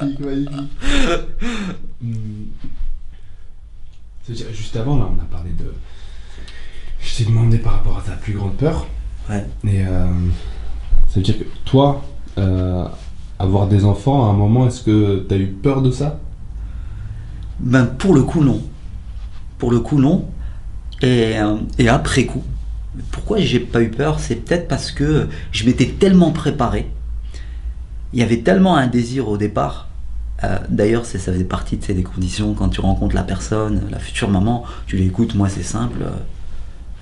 magnifique. C'est-à-dire, juste avant, là, on a parlé de... Je t'ai demandé par rapport à ta plus grande peur. Ouais. Et ça veut dire que toi, avoir des enfants, à un moment, est-ce que t'as eu peur de ça? Ben, pour le coup, non. Pour le coup, non. Et après coup, pourquoi j'ai pas eu peur? C'est peut-être parce que je m'étais tellement préparé. Il y avait tellement un désir au départ. D'ailleurs, ça faisait partie des conditions quand tu rencontres la personne, la future maman. Tu lui écoutes, moi c'est simple,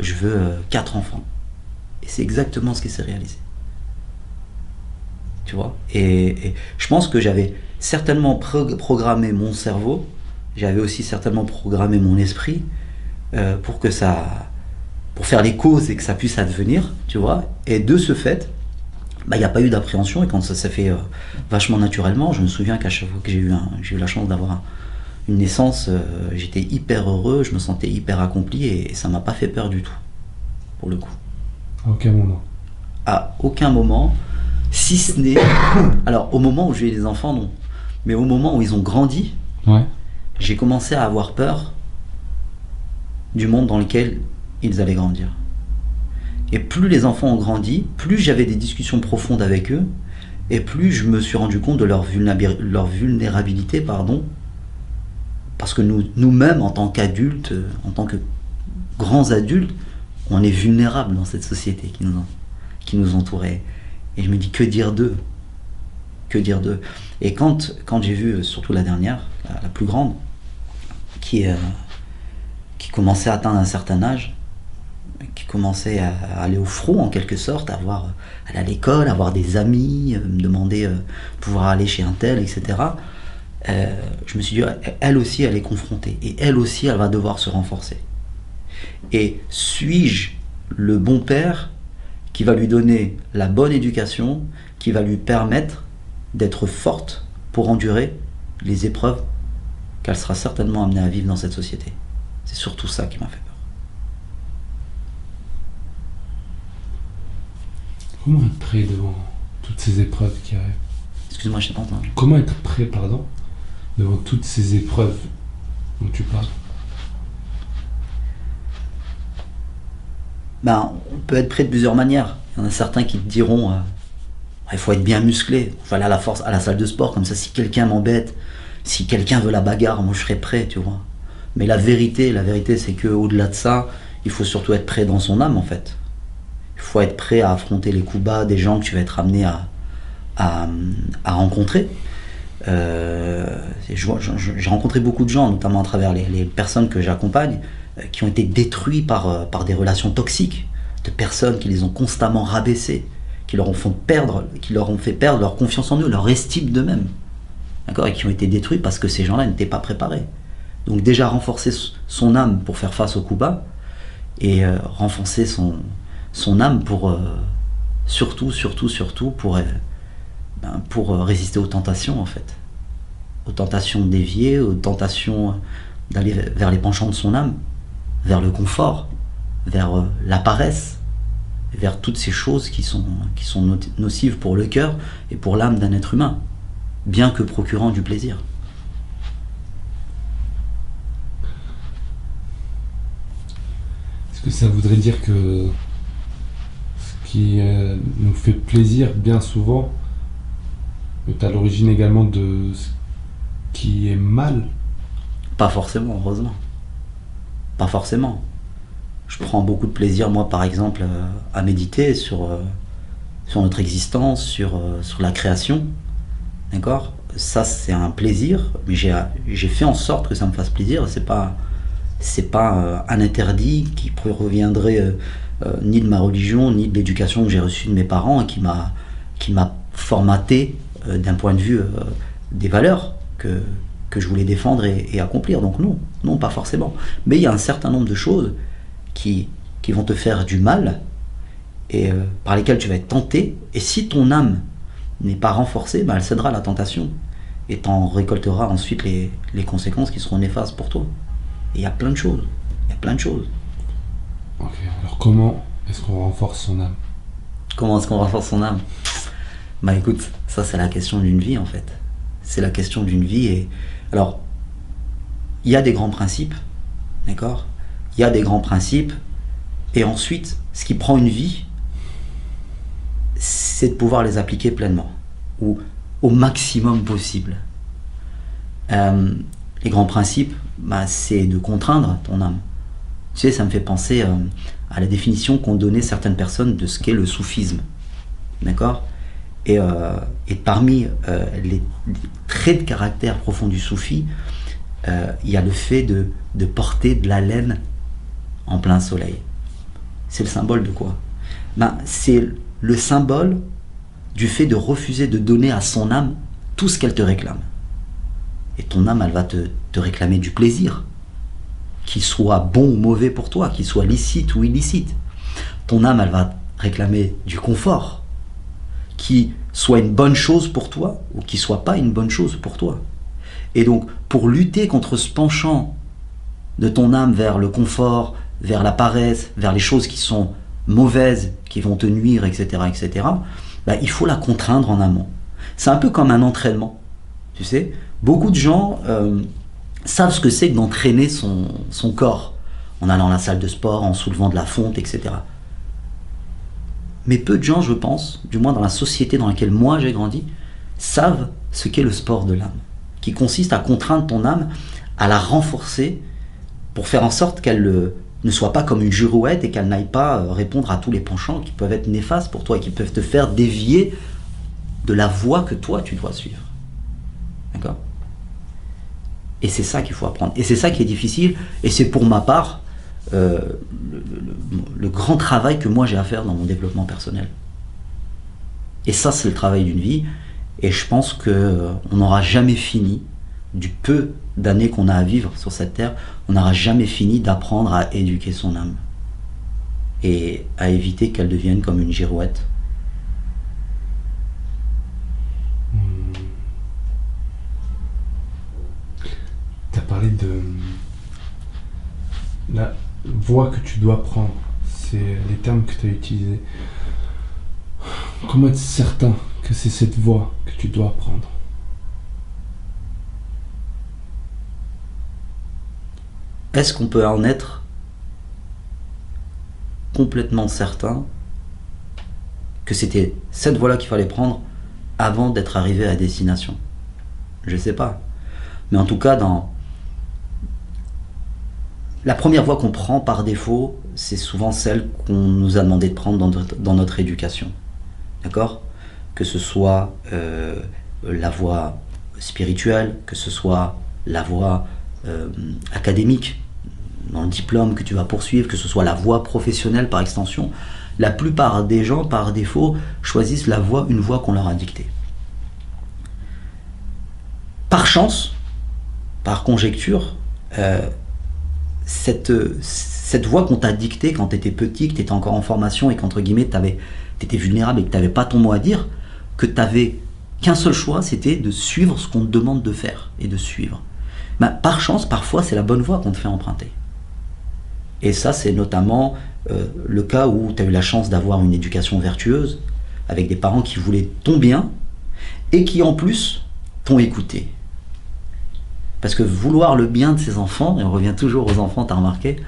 je veux 4 enfants. Et c'est exactement ce qui s'est réalisé. Tu vois, et je pense que j'avais certainement programmé mon cerveau, j'avais aussi certainement programmé mon esprit pour que pour faire les causes et que ça puisse advenir, tu vois. Et de ce fait, il n'y a pas eu d'appréhension, et quand ça s'est fait vachement naturellement, je me souviens qu'à chaque fois que j'ai eu la chance d'avoir une naissance, j'étais hyper heureux, je me sentais hyper accompli, et ça m'a pas fait peur du tout, pour le coup. À aucun moment. À aucun moment, si ce n'est... Alors, au moment où j'ai eu des enfants, non. Mais au moment où ils ont grandi, Ouais. j'ai commencé à avoir peur du monde dans lequel ils allaient grandir. Et plus les enfants ont grandi, plus j'avais des discussions profondes avec eux, et plus je me suis rendu compte de leur vulnérabilité, pardon, parce que nous-mêmes, en tant qu'adultes, en tant que grands adultes, on est vulnérables dans cette société qui nous entourait. Et je me dis, que dire d'eux? Que dire d'eux? Et quand j'ai vu, surtout la dernière, la plus grande, qui commençait à atteindre un certain âge, qui commençait à aller au front en quelque sorte, aller à l'école, avoir des amis, me demander de pouvoir aller chez un tel, etc. Je me suis dit, elle aussi elle est confrontée, et elle aussi elle va devoir se renforcer. Et suis-je le bon père qui va lui donner la bonne éducation, qui va lui permettre d'être forte pour endurer les épreuves qu'elle sera certainement amenée à vivre dans cette société? C'est surtout ça qui m'a fait peur. Comment être prêt devant toutes ces épreuves qui arrivent? Excuse-moi, je t'ai pas entendu. Comment être prêt, pardon, devant toutes ces épreuves dont tu parles? Ben, on peut être prêt de plusieurs manières. Il y en a certains qui te diront il faut être bien musclé, il faut aller à la salle de sport, comme ça si quelqu'un m'embête, si quelqu'un veut la bagarre, moi je serai prêt, tu vois. Mais la vérité c'est qu'au-delà de ça, il faut surtout être prêt dans son âme en fait. Il faut être prêt à affronter les coups bas des gens que tu vas être amené à rencontrer. J'ai rencontré beaucoup de gens, notamment à travers les personnes que j'accompagne, qui ont été détruits par des relations toxiques, de personnes qui les ont constamment rabaissés, qui leur ont fait perdre leur confiance en eux, leur estime d'eux-mêmes, d'accord, et qui ont été détruits parce que ces gens-là n'étaient pas préparés. Donc déjà renforcer son âme pour faire face aux coups bas, et renforcer son âme pour surtout pour résister aux tentations en fait, aux tentations déviées, aux tentations d'aller vers les penchants de son âme, vers le confort, vers la paresse, vers toutes ces choses qui sont nocives pour le cœur et pour l'âme d'un être humain, bien que procurant du plaisir. Est-ce que ça voudrait dire que ce qui nous fait plaisir bien souvent est à l'origine également de ce qui est mal? Pas forcément, heureusement. Pas forcément. Je prends beaucoup de plaisir, moi, par exemple, à méditer sur notre existence, sur la création. D'accord? Ça, c'est un plaisir, mais j'ai fait en sorte que ça me fasse plaisir. C'est pas un interdit qui proviendrait ni de ma religion, ni de l'éducation que j'ai reçue de mes parents, et qui m'a formaté d'un point de vue des valeurs que je voulais défendre et accomplir. Donc non, pas forcément. Mais il y a un certain nombre de choses qui vont te faire du mal, et par lesquelles tu vas être tenté, et si ton âme n'est pas renforcée, elle cédera à la tentation, et t'en récolteras ensuite les conséquences qui seront néfastes pour toi. Et il y a plein de choses. Ok, alors comment est-ce qu'on renforce son âme? Comment est-ce qu'on renforce son âme? Bah écoute, ça c'est la question d'une vie en fait. c'est la question d'une vie. Et alors, il y a des grands principes, d'accord? Il y a des grands principes, et ensuite, ce qui prend une vie, c'est de pouvoir les appliquer pleinement, ou au maximum possible. Les grands principes, c'est de contraindre ton âme. Tu sais, ça me fait penser à la définition qu'ont donnée certaines personnes de ce qu'est le soufisme. D'accord? Et parmi les traits de caractère profonds du soufi, il y a le fait de porter de la laine en plein soleil. C'est le symbole de quoi? C'est le symbole du fait de refuser de donner à son âme tout ce qu'elle te réclame. Et ton âme, elle va te réclamer du plaisir, qu'il soit bon ou mauvais pour toi, qu'il soit licite ou illicite. Ton âme, elle va réclamer du confort, qui soit une bonne chose pour toi ou qui soit pas une bonne chose pour toi. Et donc, pour lutter contre ce penchant de ton âme vers le confort, vers la paresse, vers les choses qui sont mauvaises, qui vont te nuire, etc., etc., il faut la contraindre en amont. C'est un peu comme un entraînement. Tu sais, beaucoup de gens savent ce que c'est que d'entraîner son corps en allant à la salle de sport, en soulevant de la fonte, etc. Mais peu de gens, je pense, du moins dans la société dans laquelle moi j'ai grandi, savent ce qu'est le sport de l'âme, qui consiste à contraindre ton âme, à la renforcer pour faire en sorte qu'elle ne soit pas comme une girouette et qu'elle n'aille pas répondre à tous les penchants qui peuvent être néfastes pour toi et qui peuvent te faire dévier de la voie que toi tu dois suivre. D'accord? Et c'est ça qu'il faut apprendre. Et c'est ça qui est difficile. Et c'est pour ma part le grand travail que moi j'ai à faire dans mon développement personnel. Et ça, c'est le travail d'une vie. Et je pense qu'on n'aura jamais fini, du peu d'années qu'on a à vivre sur cette terre, on n'aura jamais fini d'apprendre à éduquer son âme. Et à éviter qu'elle devienne comme une girouette. Tu as parlé de la voie que tu dois prendre. C'est les termes que tu as utilisés. Comment être certain que c'est cette voie que tu dois prendre? Est-ce qu'on peut en être complètement certain que c'était cette voie-là qu'il fallait prendre avant d'être arrivé à destination? Je ne sais pas. Mais en tout cas, la première voie qu'on prend par défaut, c'est souvent celle qu'on nous a demandé de prendre dans notre éducation. D'accord? Que ce soit la voie spirituelle, que ce soit la voie académique, dans le diplôme que tu vas poursuivre, que ce soit la voie professionnelle par extension. La plupart des gens, par défaut, choisissent une voie qu'on leur a dictée. Par chance, par conjecture, cette voie qu'on t'a dictée quand tu étais petit, que tu étais encore en formation et qu'entre guillemets tu étais vulnérable et que tu n'avais pas ton mot à dire, que tu n'avais qu'un seul choix, c'était de suivre ce qu'on te demande de faire et de suivre. Par chance, parfois, c'est la bonne voie qu'on te fait emprunter. Et ça, c'est notamment le cas où tu as eu la chance d'avoir une éducation vertueuse, avec des parents qui voulaient ton bien, et qui en plus t'ont écouté. Parce que vouloir le bien de ses enfants, et on revient toujours aux enfants, t'as remarqué,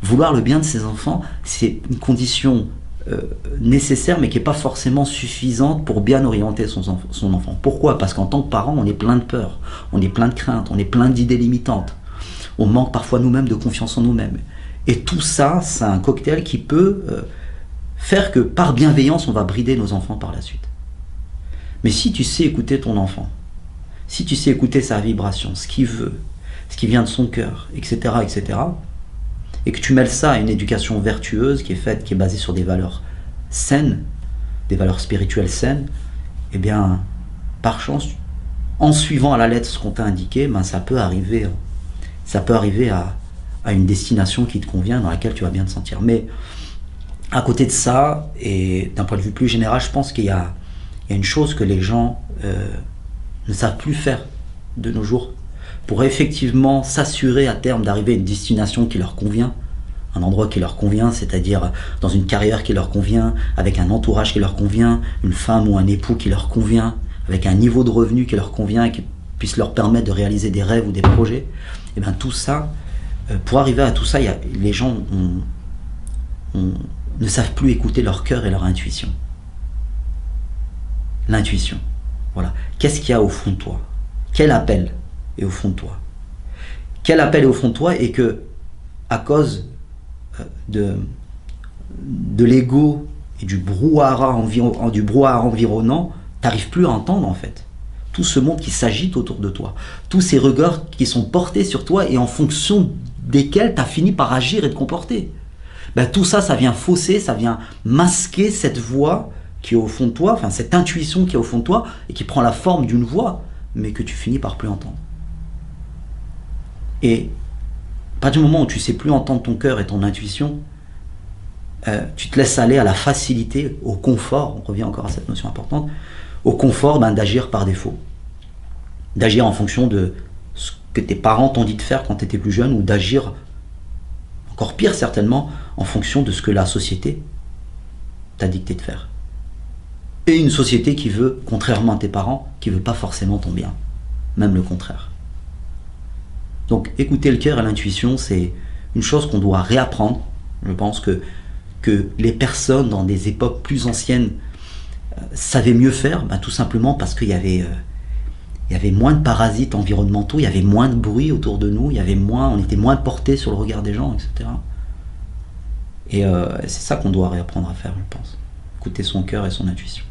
vouloir le bien de ses enfants, c'est une condition nécessaire, mais qui n'est pas forcément suffisante pour bien orienter son enfant. Pourquoi? Parce qu'en tant que parent, on est plein de peur, on est plein de craintes, on est plein d'idées limitantes. On manque parfois nous-mêmes de confiance en nous-mêmes. Et tout ça, c'est un cocktail qui peut faire que par bienveillance, on va brider nos enfants par la suite. Mais si tu sais écouter ton enfant, si tu sais écouter sa vibration, ce qu'il veut, ce qui vient de son cœur, etc., etc., et que tu mêles ça à une éducation vertueuse qui est basée sur des valeurs saines, des valeurs spirituelles saines, eh bien, par chance, en suivant à la lettre ce qu'on t'a indiqué, ça peut arriver à une destination qui te convient, dans laquelle tu vas bien te sentir. Mais à côté de ça, et d'un point de vue plus général, je pense qu'il y a une chose que les gens ne savent plus faire de nos jours pour effectivement s'assurer à terme d'arriver à une destination qui leur convient, un endroit qui leur convient, c'est-à-dire dans une carrière qui leur convient, avec un entourage qui leur convient, une femme ou un époux qui leur convient, avec un niveau de revenu qui leur convient et qui puisse leur permettre de réaliser des rêves ou des projets. Et bien tout ça, pour arriver à tout ça, les gens ne savent plus écouter leur cœur et leur intuition. L'intuition, voilà. Qu'est-ce qu'il y a au fond de toi? Quel appel est au fond de toi? Quel appel est au fond de toi et que, à cause de l'ego et du brouhaha environnant, tu n'arrives plus à entendre en fait. Tout ce monde qui s'agite autour de toi, tous ces regards qui sont portés sur toi et en fonction desquels tu as fini par agir et te comporter. Ben, tout ça, ça vient fausser, ça vient masquer cette voix qui est au fond de toi, enfin cette intuition qui est au fond de toi et qui prend la forme d'une voix, mais que tu finis par plus entendre. Et à partir du moment où tu ne sais plus entendre ton cœur et ton intuition, tu te laisses aller à la facilité, au confort, on revient encore à cette notion importante, au confort d'agir par défaut. D'agir en fonction de ce que tes parents t'ont dit de faire quand tu étais plus jeune, ou d'agir, encore pire certainement, en fonction de ce que la société t'a dicté de faire. Et une société qui veut, contrairement à tes parents, qui ne veut pas forcément ton bien, même le contraire. Donc écouter le cœur et l'intuition, c'est une chose qu'on doit réapprendre. Je pense que les personnes dans des époques plus anciennes savaient mieux faire, tout simplement parce qu'il y avait moins de parasites environnementaux, il y avait moins de bruit autour de nous, on était moins porté sur le regard des gens, etc. Et c'est ça qu'on doit réapprendre à faire, je pense. Écouter son cœur et son intuition.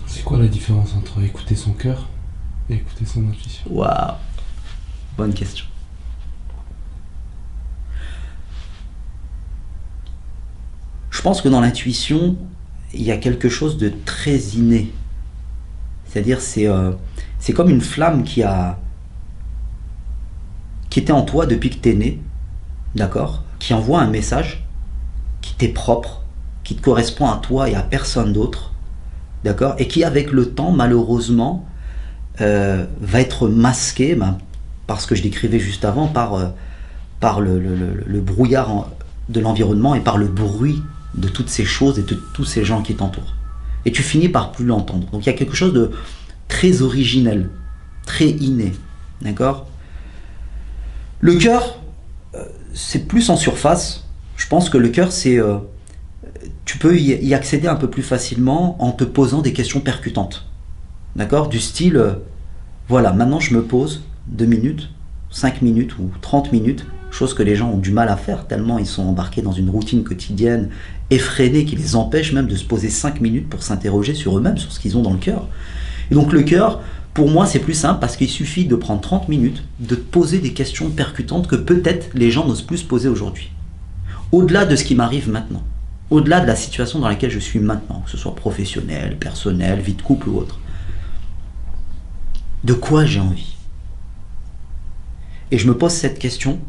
C'est quoi la différence entre écouter son cœur et écouter son intuition? Waouh, bonne question. Je pense que dans l'intuition, il y a quelque chose de très inné. C'est-à-dire, c'est comme une flamme qui était en toi depuis que tu es né, d'accord, qui envoie un message qui t'est propre, qui te correspond à toi et à personne d'autre, d'accord, et qui avec le temps, malheureusement, va être masqué, par ce que je décrivais juste avant, par le brouillard de l'environnement et par le bruit de toutes ces choses et de tous ces gens qui t'entourent. Et tu finis par plus l'entendre. Donc il y a quelque chose de très originel, très inné, d'accord. Le cœur, c'est plus en surface. Je pense que le cœur, tu peux y accéder un peu plus facilement en te posant des questions percutantes, d'accord, du style, voilà, maintenant je me pose 2 minutes, 5 minutes ou 30 minutes, chose que les gens ont du mal à faire tellement ils sont embarqués dans une routine quotidienne effrénée qui les empêche même de se poser 5 minutes pour s'interroger sur eux-mêmes, sur ce qu'ils ont dans le cœur. Et donc le cœur, pour moi, c'est plus simple parce qu'il suffit de prendre 30 minutes, de te poser des questions percutantes que peut-être les gens n'osent plus se poser aujourd'hui. Au-delà de ce qui m'arrive maintenant, au-delà de la situation dans laquelle je suis maintenant, que ce soit professionnel, personnel, vie de couple ou autre. De quoi j'ai envie? Et je me pose cette question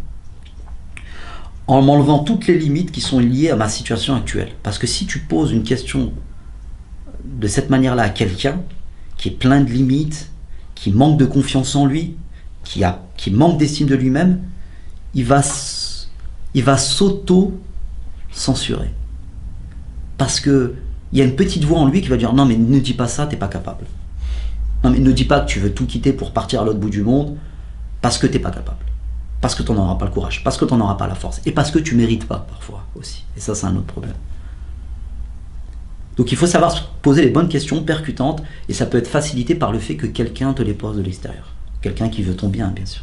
en m'enlevant toutes les limites qui sont liées à ma situation actuelle. Parce que si tu poses une question de cette manière-là à quelqu'un qui est plein de limites, qui manque de confiance en lui, qui manque d'estime de lui-même, il va s'auto-censurer. Parce qu'il y a une petite voix en lui qui va dire « Non mais ne dis pas ça, t'es pas capable. Non mais ne dis pas que tu veux tout quitter pour partir à l'autre bout du monde parce que t'es pas capable. Parce que tu n'en auras pas le courage, parce que tu n'en auras pas la force, et parce que tu ne mérites pas parfois aussi. Et ça, c'est un autre problème. Donc il faut savoir se poser les bonnes questions percutantes, et ça peut être facilité par le fait que quelqu'un te les pose de l'extérieur. Quelqu'un qui veut ton bien, bien sûr.